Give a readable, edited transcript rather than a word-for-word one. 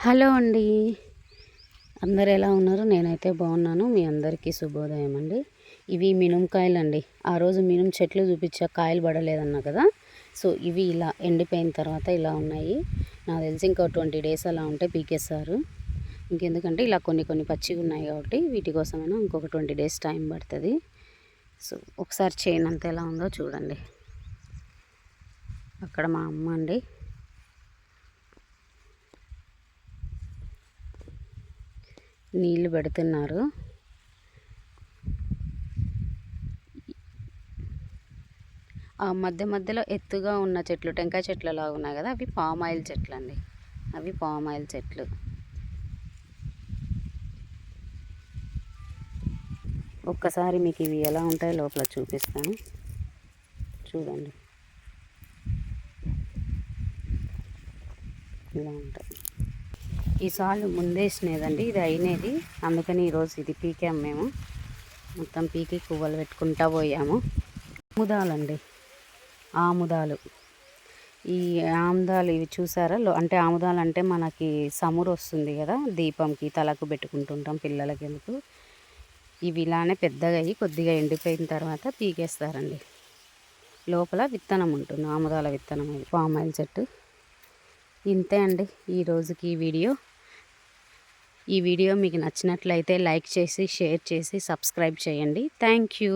Hello అండి, అందరు ఎలా ఉన్నారు? నేనైతే బాగున్నాను. మీ అందరికీ శుభోదయం అండి. ఇవి మినుముకాయలు అండి. ఆ రోజు మినుము చెట్లు చూపించా, కాయలు పడలేదన్నా కదా. సో ఇవి ఇలా ఎండిపోయిన తర్వాత ఇలా ఉన్నాయి. నాకు తెలిసి ఇంకో 20 days అలా ఉంటే పీకేస్తారు. ఇంకెందుకంటే ఇలా కొన్ని పచ్చిగా ఉన్నాయి కాబట్టి వీటి కోసమైనా ఇంకొక 20 days టైం పడుతుంది. సో ఒకసారి చేను అంతా ఎలా ఉందో చూడండి. అక్కడ మా అమ్మ అండి, నీళ్ళు పెడుతున్నారు. ఆ మధ్యలో ఎత్తుగా ఉన్న చెట్లు టెంకాయ చెట్లు లాగా ఉన్నాయి కదా, అవి పామ్ ఆయిల్ చెట్లు అండి. అవి పామ్ ఆయిల్ చెట్లు. ఒక్కసారి మీకు ఇవి ఎలా ఉంటాయో లోపల చూపిస్తాను, చూడండి. ఇలా ఉంటాయి. ఈ సాలు ముందేసినదండి, ఇది అయినది. అందుకని ఈరోజు ఇది పీకాము మేము. మొత్తం పీకి పువ్వులు పెట్టుకుంటా పోయాము. ఆముదాలండి, ఆముదాలు. ఈ ఆముదాలు ఇవి చూసారా? అంటే ఆముదాలు అంటే మనకి సమురు వస్తుంది కదా, దీపంకి తలకు పెట్టుకుంటుంటాం పిల్లలకి ఎందుకు. ఇవి ఇలానే పెద్దగా అయ్యి కొద్దిగా ఎండిపోయిన తర్వాత పీకేస్తారండి. లోపల విత్తనం ఉంటుంది, ఆముదాల విత్తనం. అది పామ్ ఆయిల్ చెట్టు. ఇంతే అండి ఈ రోజుకి ఈ వీడియో మీకు నచ్చినట్లయితే లైక్ చేసి, షేర్ చేసి, సబ్స్క్రైబ్ చేయండి. Thank you.